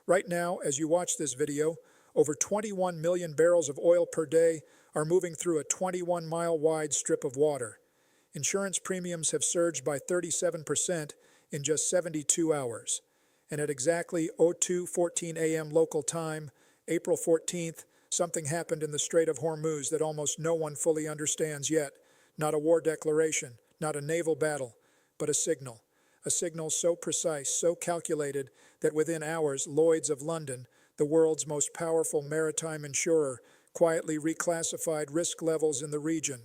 Right now, as you watch this video, over 21 million barrels of oil per day are moving through a 21-mile-wide strip of water. Insurance premiums have surged by 37% in just 72 hours. And at exactly 02:14 a.m. local time, April 14th, something happened in the Strait of Hormuz that almost no one fully understands yet. Not a war declaration, not a naval battle, but a signal. A signal so precise, so calculated, that within hours, Lloyd's of London, the world's most powerful maritime insurer, quietly reclassified risk levels in the region.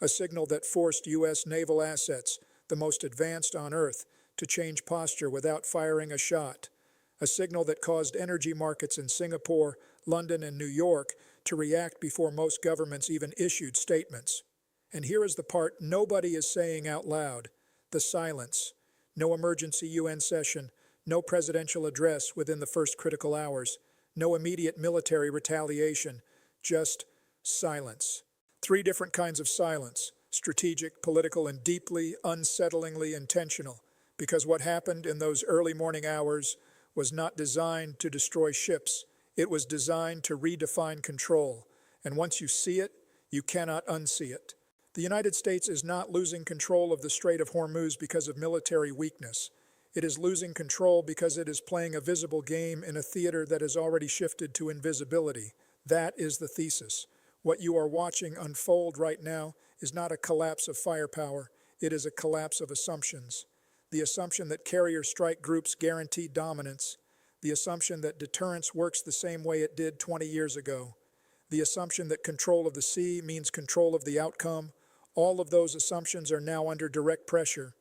A signal that forced U.S. naval assets, the most advanced on Earth, to change posture without firing a shot. A signal that caused energy markets in Singapore, London, and New York to react before most governments even issued statements. And here is the part nobody is saying out loud: the silence. No emergency UN session, no presidential address within the first critical hours, no immediate military retaliation, just silence. Three different kinds of silence: strategic, political, and deeply, unsettlingly intentional. Because what happened in those early morning hours was not designed to destroy ships. It was designed to redefine control. And once you see it, you cannot unsee it. The United States is not losing control of the Strait of Hormuz because of military weakness. It is losing control because it is playing a visible game in a theater that has already shifted to invisibility. That is the thesis. What you are watching unfold right now is not a collapse of firepower. It is a collapse of assumptions. The assumption that carrier strike groups guarantee dominance. The assumption that deterrence works the same way it did 20 years ago. The assumption that control of the sea means control of the outcome. All of those assumptions are now under direct pressure.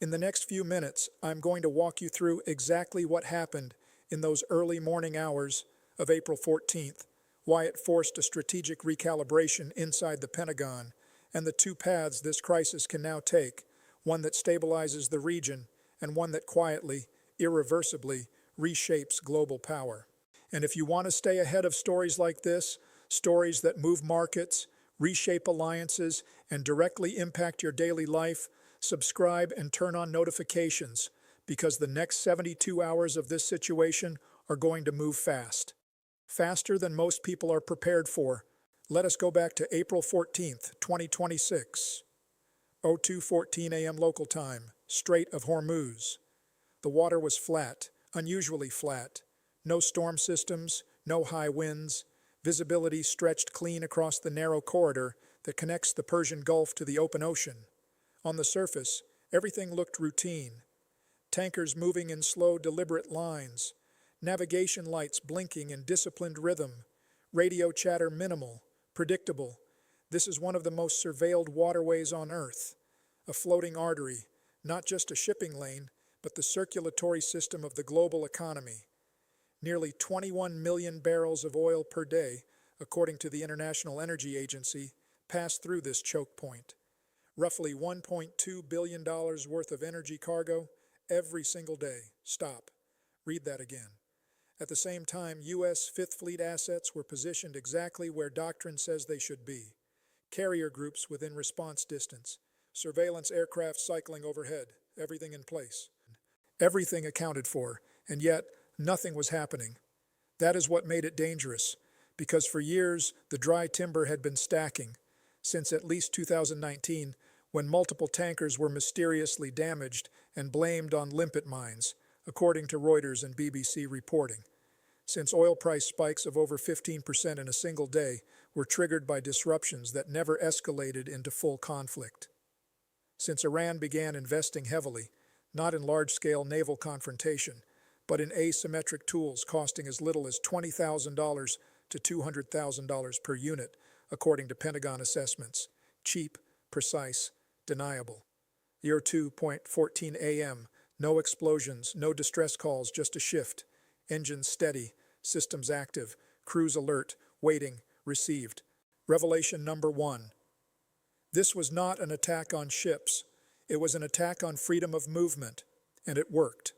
In the next few minutes, I'm going to walk you through exactly what happened in those early morning hours of April 14th, why it forced a strategic recalibration inside the Pentagon, and the two paths this crisis can now take: one that stabilizes the region, and one that quietly, irreversibly, reshapes global power. And if you want to stay ahead of stories like this, stories that move markets, reshape alliances, and directly impact your daily life, subscribe and turn on notifications, because the next 72 hours of this situation are going to move fast. Faster than most people are prepared for. Let us go back to April 14th, 2026. 02:14 a.m. local time, Strait of Hormuz. The water was flat, unusually flat. No storm systems, no high winds. Visibility stretched clean across the narrow corridor that connects the Persian Gulf to the open ocean. On the surface, everything looked routine. Tankers moving in slow, deliberate lines. Navigation lights blinking in disciplined rhythm. Radio chatter minimal, predictable. This is one of the most surveilled waterways on Earth. A floating artery, not just a shipping lane, but the circulatory system of the global economy. Nearly 21 million barrels of oil per day, according to the International Energy Agency, pass through this choke point. Roughly $1.2 billion worth of energy cargo every single day. Stop. Read that again. At the same time, U.S. Fifth Fleet assets were positioned exactly where doctrine says they should be. Carrier groups within response distance. Surveillance aircraft cycling overhead. Everything in place. Everything accounted for, and yet nothing was happening. That is what made it dangerous, because for years the dry timber had been stacking, since at least 2019, when multiple tankers were mysteriously damaged and blamed on limpet mines, according to Reuters and BBC reporting. Since oil price spikes of over 15% in a single day were triggered by disruptions that never escalated into full conflict. Since Iran began investing heavily, not in large-scale naval confrontation, but in asymmetric tools costing as little as $20,000 to $200,000 per unit, according to Pentagon assessments. Cheap, precise, deniable. Year 2:14 a.m., no explosions, no distress calls, just a shift. Engines steady, systems active, crews alert, waiting, received. Revelation number 1. This was not an attack on ships. It was an attack on freedom of movement, and it worked.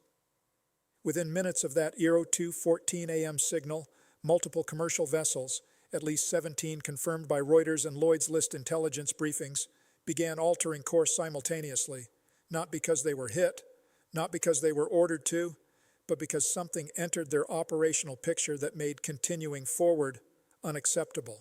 Within minutes of that 02:14 a.m. signal, multiple commercial vessels, at least 17 confirmed by Reuters and Lloyd's List intelligence briefings, began altering course simultaneously, not because they were hit, not because they were ordered to, but because something entered their operational picture that made continuing forward unacceptable.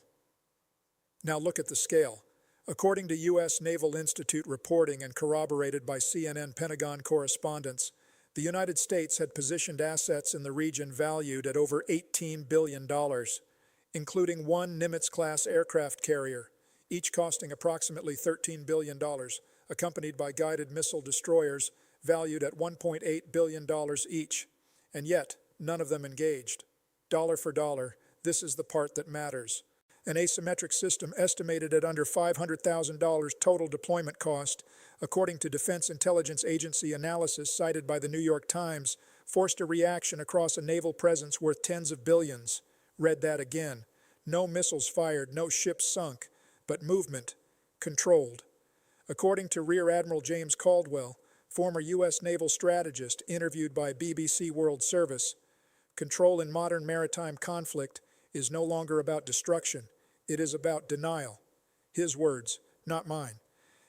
Now look at the scale. According to U.S. Naval Institute reporting and corroborated by CNN Pentagon correspondents, the United States had positioned assets in the region valued at over $18 billion, including one Nimitz-class aircraft carrier, each costing approximately $13 billion, accompanied by guided missile destroyers valued at $1.8 billion each. And yet, none of them engaged. Dollar for dollar, this is the part that matters. An asymmetric system estimated at under $500,000 total deployment cost, according to Defense Intelligence Agency analysis cited by the New York Times, forced a reaction across a naval presence worth tens of billions. Read that again. No missiles fired, no ships sunk, but movement controlled. According to Rear Admiral James Caldwell, former U.S. naval strategist interviewed by BBC World Service, control in modern maritime conflict is no longer about destruction. It is about denial. His words, not mine.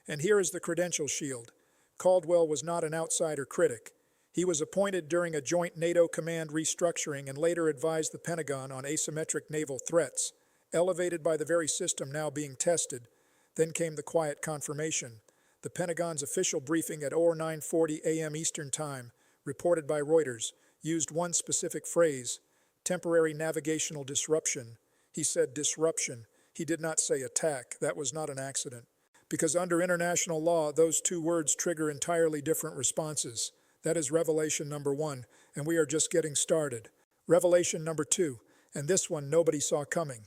And here is the credential shield. Caldwell was not an outsider critic. He was appointed during a joint NATO command restructuring and later advised the Pentagon on asymmetric naval threats, elevated by the very system now being tested. Then came the quiet confirmation. The Pentagon's official briefing at 9:40 a.m. Eastern Time, reported by Reuters, used one specific phrase, temporary navigational disruption. He said disruption. He did not say attack. That was not an accident. Because under international law, those two words trigger entirely different responses. That is revelation number one, and we are just getting started. Revelation number two, and this one nobody saw coming.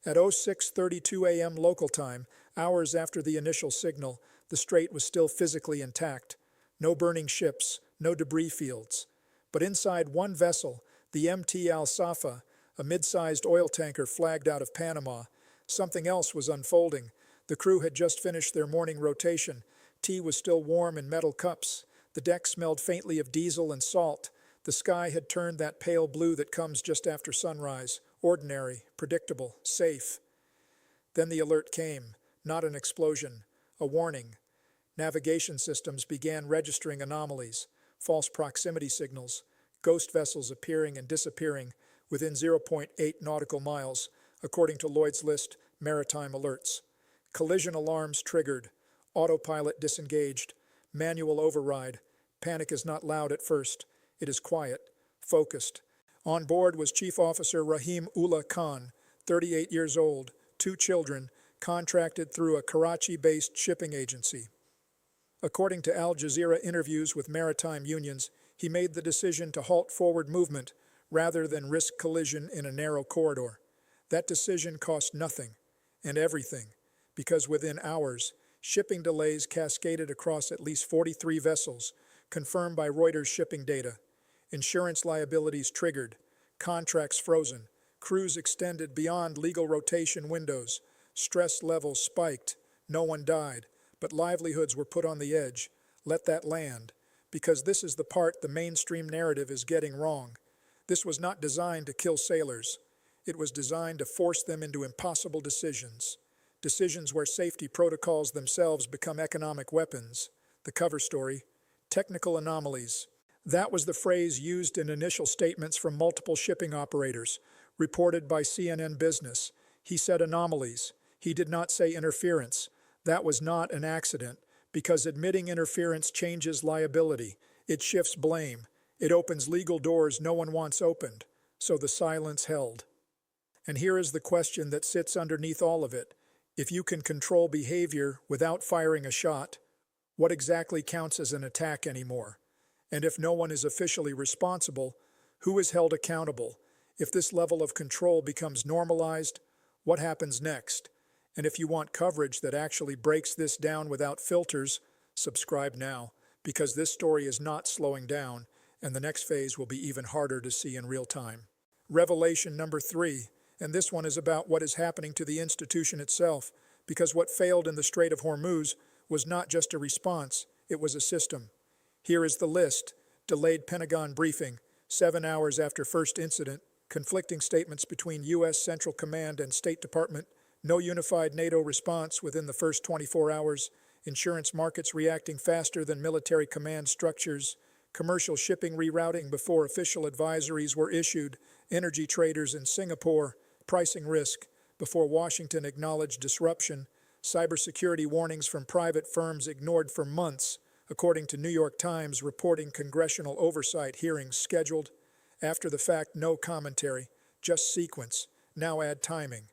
At 06:32 a.m. local time, hours after the initial signal, the strait was still physically intact. No burning ships, no debris fields. But inside one vessel, the MT Al-Safa, a mid-sized oil tanker flagged out of Panama, something else was unfolding. The crew had just finished their morning rotation. Tea was still warm in metal cups. The deck smelled faintly of diesel and salt. The sky had turned that pale blue that comes just after sunrise. Ordinary, predictable, safe. Then the alert came. Not an explosion, a warning. Navigation systems began registering anomalies, false proximity signals, ghost vessels appearing and disappearing within 0.8 nautical miles, according to Lloyd's List maritime alerts. Collision alarms triggered, autopilot disengaged, manual override. Panic is not loud at first. It is quiet, focused. On board was Chief Officer Rahim Ullah Khan, 38 years old, 2 children, contracted through a Karachi-based shipping agency. According to Al Jazeera interviews with maritime unions, he made the decision to halt forward movement rather than risk collision in a narrow corridor. That decision cost nothing and everything, because within hours, shipping delays cascaded across at least 43 vessels, confirmed by Reuters shipping data. Insurance liabilities triggered, contracts frozen, crews extended beyond legal rotation windows, stress levels spiked, no one died, but livelihoods were put on the edge. Let that land, because this is the part the mainstream narrative is getting wrong. This was not designed to kill sailors. It was designed to force them into impossible decisions. Decisions where safety protocols themselves become economic weapons. The cover story, technical anomalies. That was the phrase used in initial statements from multiple shipping operators, reported by CNN Business. He said anomalies. He did not say interference. That was not an accident, because admitting interference changes liability. It shifts blame. It opens legal doors no one wants opened. So the silence held. And here is the question that sits underneath all of it. If you can control behavior without firing a shot, what exactly counts as an attack anymore? And if no one is officially responsible, who is held accountable? If this level of control becomes normalized, what happens next? And if you want coverage that actually breaks this down without filters, subscribe now, because this story is not slowing down, and the next phase will be even harder to see in real time. Revelation number 3, and this one is about what is happening to the institution itself, because what failed in the Strait of Hormuz was not just a response, it was a system. Here is the list. Delayed Pentagon briefing, 7 hours after first incident, conflicting statements between U.S. Central Command and State Department, no unified NATO response within the first 24 hours, insurance markets reacting faster than military command structures, commercial shipping rerouting before official advisories were issued, energy traders in Singapore, pricing risk before Washington acknowledged disruption, cybersecurity warnings from private firms ignored for months, according to New York Times reporting congressional oversight hearings scheduled. After the fact, no commentary, just sequence. Now add timing.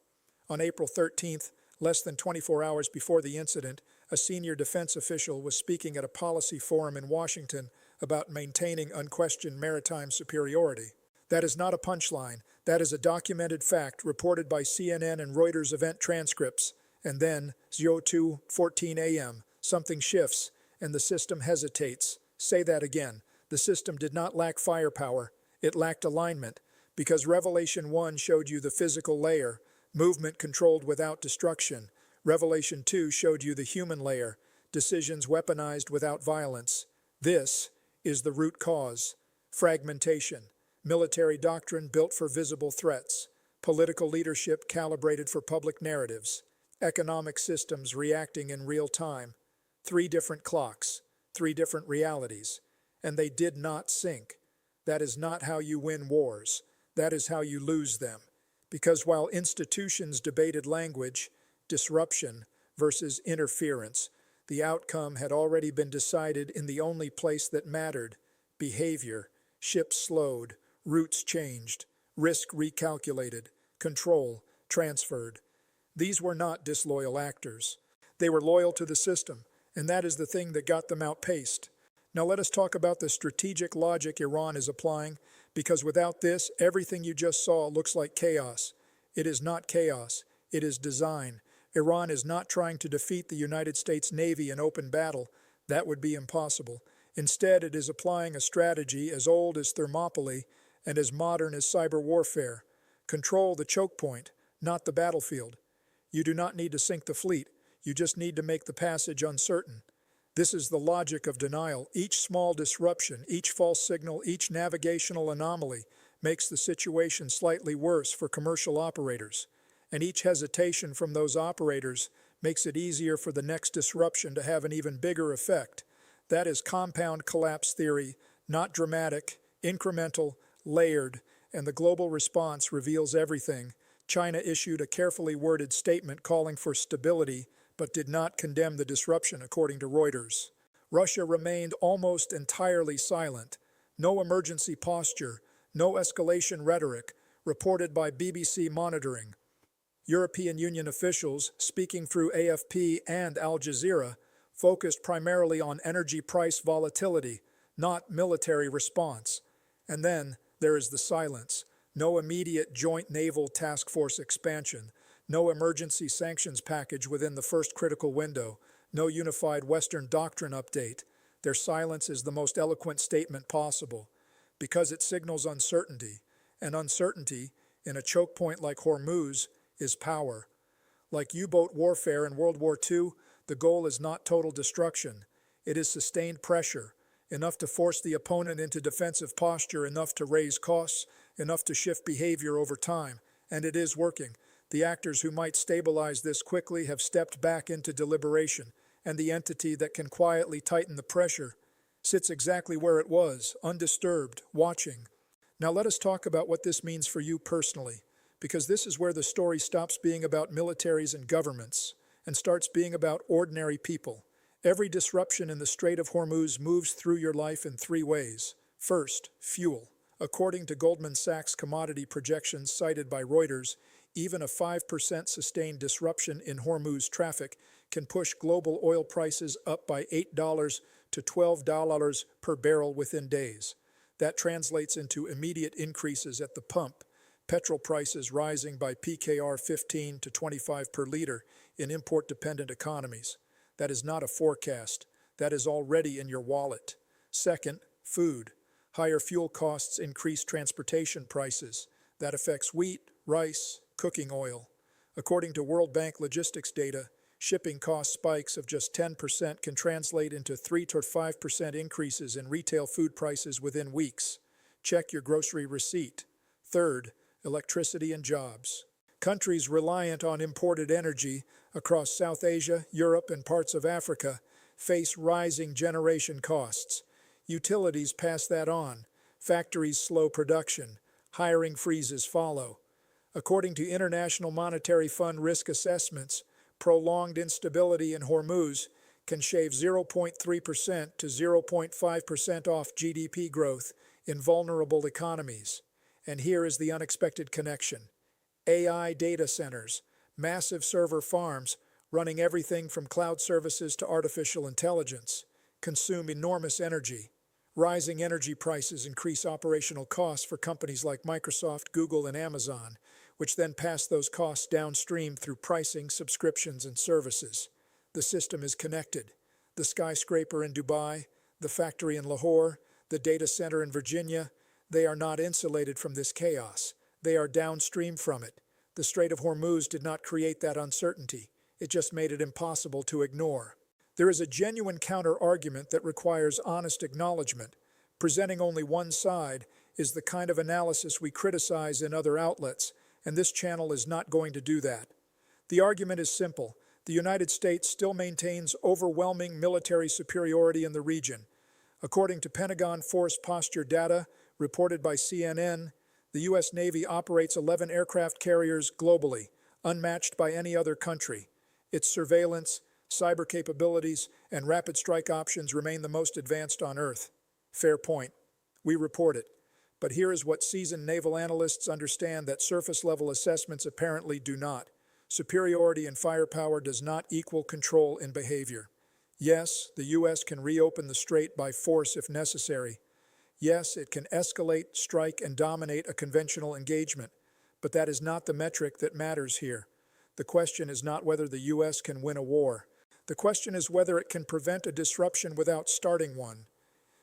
On April 13th, less than 24 hours before the incident, a senior defense official was speaking at a policy forum in Washington about maintaining unquestioned maritime superiority. That is not a punchline. That is a documented fact reported by CNN and Reuters event transcripts. And then, 02:14 a.m., something shifts, and the system hesitates. Say that again. The system did not lack firepower. It lacked alignment, because Revelation 1 showed you the physical layer, movement controlled without destruction. Revelation 2 showed you the human layer, decisions weaponized without violence. This is the root cause. Fragmentation. Military doctrine built for visible threats. Political leadership calibrated for public narratives. Economic systems reacting in real time. 3 different clocks, 3 different realities. And they did not sync. That is not how you win wars. That is how you lose them. Because while institutions debated language, disruption versus interference, the outcome had already been decided in the only place that mattered: behavior. Ships slowed, routes changed, risk recalculated, control transferred. These were not disloyal actors. They were loyal to the system, and that is the thing that got them outpaced. Now let us talk about the strategic logic Iran is applying, because without this, everything you just saw looks like chaos. It is not chaos. It is design. Iran is not trying to defeat the United States Navy in open battle. That would be impossible. Instead, it is applying a strategy as old as Thermopylae and as modern as cyber warfare. Control the choke point, not the battlefield. You do not need to sink the fleet. You just need to make the passage uncertain. This is the logic of denial. Each small disruption, each false signal, each navigational anomaly makes the situation slightly worse for commercial operators. And each hesitation from those operators makes it easier for the next disruption to have an even bigger effect. That is compound collapse theory, not dramatic, incremental, layered, and the global response reveals everything. China issued a carefully worded statement calling for stability, but did not condemn the disruption, according to Reuters. Russia remained almost entirely silent. No emergency posture, no escalation rhetoric, reported by BBC Monitoring. European Union officials, speaking through AFP and Al Jazeera, focused primarily on energy price volatility, not military response. And then there is the silence. No immediate joint naval task force expansion. No emergency sanctions package within the first critical window. No unified Western doctrine update. Their silence is the most eloquent statement possible, because it signals uncertainty. And uncertainty, in a choke point like Hormuz, is power. Like U-boat warfare in World War II, the goal is not total destruction. It is sustained pressure, enough to force the opponent into defensive posture, enough to raise costs, enough to shift behavior over time. And it is working. The actors who might stabilize this quickly have stepped back into deliberation, and the entity that can quietly tighten the pressure sits exactly where it was, undisturbed, watching. Now let us talk about what this means for you personally, because this is where the story stops being about militaries and governments and starts being about ordinary people. Every disruption in the Strait of Hormuz moves through your life in 3 ways. First, fuel. According to Goldman Sachs commodity projections cited by Reuters, even a 5% sustained disruption in Hormuz traffic can push global oil prices up by $8 to $12 per barrel within days. That translates into immediate increases at the pump, petrol prices rising by PKR 15 to 25 per liter in import-dependent economies. That is not a forecast. That is already in your wallet. Second, food. Higher fuel costs increase transportation prices. That affects wheat, rice, cooking oil. According to World Bank logistics data, shipping cost spikes of just 10% can translate into 3 to 5% increases in retail food prices within weeks. Check your grocery receipt. Third, electricity and jobs. Countries reliant on imported energy across South Asia, Europe, and parts of Africa face rising generation costs. Utilities pass that on. Factories slow production. Hiring freezes follow. According to International Monetary Fund risk assessments, prolonged instability in Hormuz can shave 0.3% to 0.5% off GDP growth in vulnerable economies. And here is the unexpected connection. AI data centers, massive server farms running everything from cloud services to artificial intelligence, consume enormous energy. Rising energy prices increase operational costs for companies like Microsoft, Google, and Amazon, which then pass those costs downstream through pricing, subscriptions, and services. The system is connected. The skyscraper in Dubai, the factory in Lahore, the data center in Virginia, they are not insulated from this chaos. They are downstream from it. The Strait of Hormuz did not create that uncertainty. It just made it impossible to ignore. There is a genuine counter-argument that requires honest acknowledgement. Presenting only one side is the kind of analysis we criticize in other outlets, and this channel is not going to do that. The argument is simple. The United States still maintains overwhelming military superiority in the region. According to Pentagon Force Posture data reported by CNN, the U.S. Navy operates 11 aircraft carriers globally, unmatched by any other country. Its surveillance, cyber capabilities, and rapid strike options remain the most advanced on Earth. Fair point. We report it. But here is what seasoned naval analysts understand that surface-level assessments apparently do not. Superiority in firepower does not equal control in behavior. Yes, the U.S. can reopen the strait by force if necessary. Yes, it can escalate, strike, and dominate a conventional engagement. But that is not the metric that matters here. The question is not whether the U.S. can win a war. The question is whether it can prevent a disruption without starting one.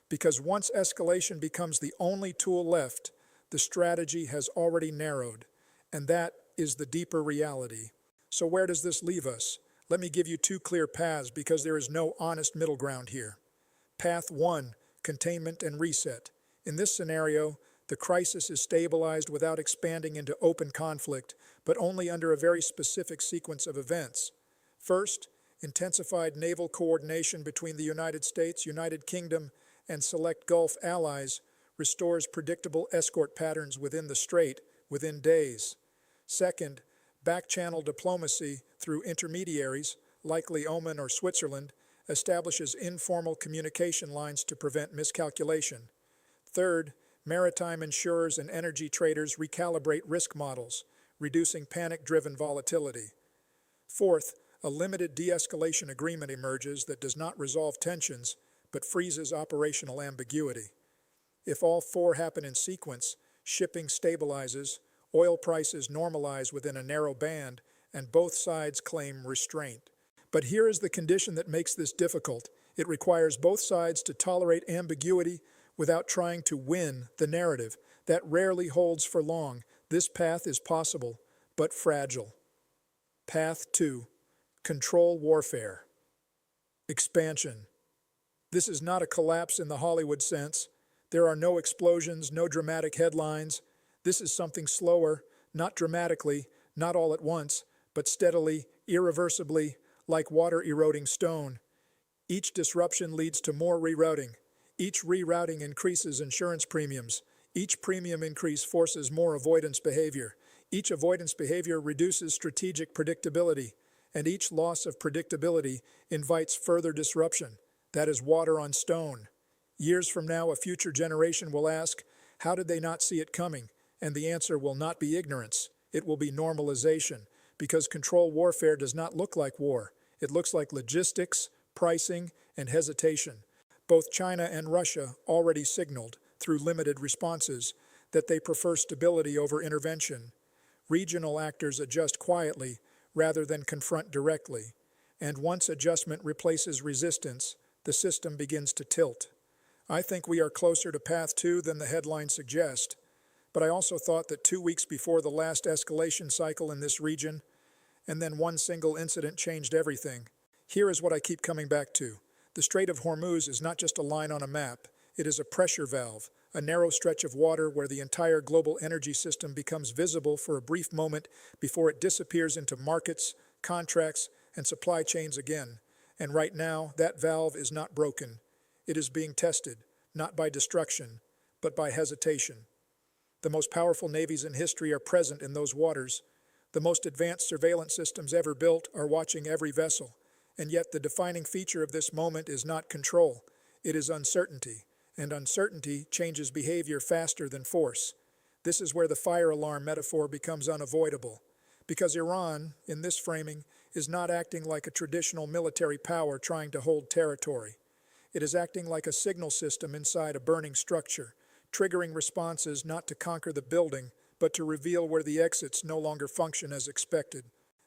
Because once escalation becomes the only tool left, the strategy has already narrowed. And that is the deeper reality. So where does this leave us? Let me give you two clear paths because there is no honest middle ground here. Path 1, containment and reset. In this scenario, the crisis is stabilized without expanding into open conflict, but only under a very specific sequence of events. First, intensified naval coordination between the United States, United Kingdom, and select Gulf allies restores predictable escort patterns within the strait within days. Second, back-channel diplomacy through intermediaries, likely Oman or Switzerland, establishes informal communication lines to prevent miscalculation. Third, maritime insurers and energy traders recalibrate risk models, reducing panic-driven volatility. Fourth, a limited de-escalation agreement emerges that does not resolve tensions, but freezes operational ambiguity. If all four happen in sequence, shipping stabilizes, oil prices normalize within a narrow band, and both sides claim restraint. But here is the condition that makes this difficult. It requires both sides to tolerate ambiguity without trying to win the narrative. That rarely holds for long. This path is possible, but fragile. Path 2. Control warfare. Expansion. This is not a collapse in the Hollywood sense. There are no explosions, no dramatic headlines. This is something slower, not dramatically, not all at once, but steadily, irreversibly, like water eroding stone. Each disruption leads to more rerouting. Each rerouting increases insurance premiums. Each premium increase forces more avoidance behavior. Each avoidance behavior reduces strategic predictability. And each loss of predictability invites further disruption. That is water on stone. Years from now, a future generation will ask, how did they not see it coming? And the answer will not be ignorance. It will be normalization, because control warfare does not look like war. It looks like logistics, pricing, and hesitation. Both China and Russia already signaled, through limited responses, that they prefer stability over intervention. Regional actors adjust quietly rather than confront directly. And once adjustment replaces resistance, the system begins to tilt. I think we are closer to path 2 than the headlines suggest. But I also thought that 2 weeks before the last escalation cycle in this region, and then one single incident changed everything. Here is what I keep coming back to. The Strait of Hormuz is not just a line on a map. It is a pressure valve, a narrow stretch of water where the entire global energy system becomes visible for a brief moment before it disappears into markets, contracts, and supply chains again. And right now, that valve is not broken. It is being tested not by destruction, but by hesitation. The most powerful navies in history are present in those waters. The most advanced surveillance systems ever built are watching every vessel, and yet the defining feature of this moment is not control, it is uncertainty, and uncertainty changes behavior faster than force. This is where the fire alarm metaphor becomes unavoidable, because Iran, in this framing, is not acting like a traditional military power trying to hold territory. It is acting like a signal system inside a burning structure, triggering responses not to conquer the building, but to reveal where the exits no longer function as expected.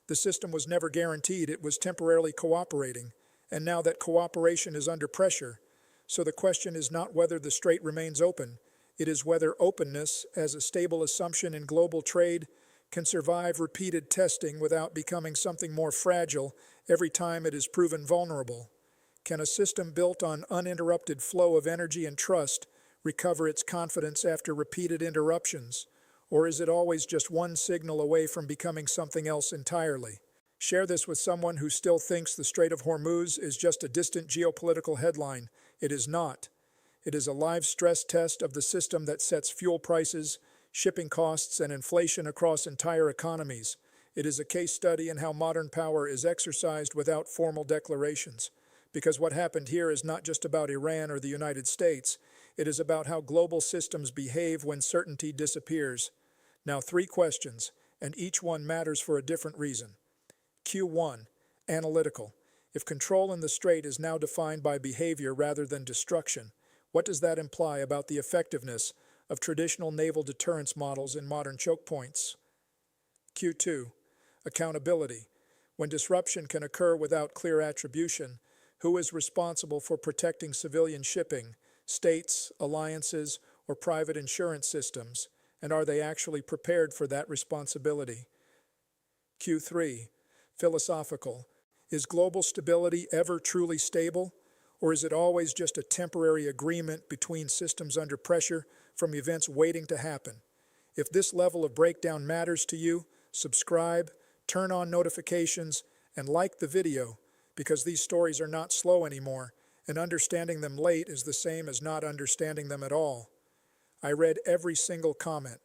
The system was never guaranteed, it was temporarily cooperating, and now that cooperation is under pressure, so the question is not whether the strait remains open, it is whether openness, as a stable assumption in global trade, can survive repeated testing without becoming something more fragile every time it is proven vulnerable. Can a system built on uninterrupted flow of energy and trust recover its confidence after repeated interruptions? Or is it always just one signal away from becoming something else entirely? Share this with someone who still thinks the Strait of Hormuz is just a distant geopolitical headline. It is not. It is a live stress test of the system that sets fuel prices, shipping costs, and inflation across entire economies. It is a case study in how modern power is exercised without formal declarations. Because what happened here is not just about Iran or the United States, it is about how global systems behave when certainty disappears. Now, 3 questions, and each one matters for a different reason. Q1. Analytical. If control in the strait is now defined by behavior rather than destruction, what does that imply about the effectiveness of traditional naval deterrence models in modern chokepoints? Q2. Accountability. When disruption can occur without clear attribution, who is responsible for protecting civilian shipping, states, alliances, or private insurance systems, and are they actually prepared for that responsibility? Q3. Philosophical. Is global stability ever truly stable, or is it always just a temporary agreement between systems under pressure from events waiting to happen? If this level of breakdown matters to you, subscribe, turn on notifications, and like the video, because these stories are not slow anymore, and understanding them late is the same as not understanding them at all. I read every single comment.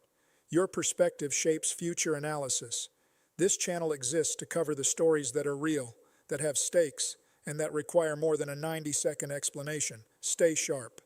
Your perspective shapes future analysis. This channel exists to cover the stories that are real, that have stakes, and that require more than a 90-second explanation. Stay sharp.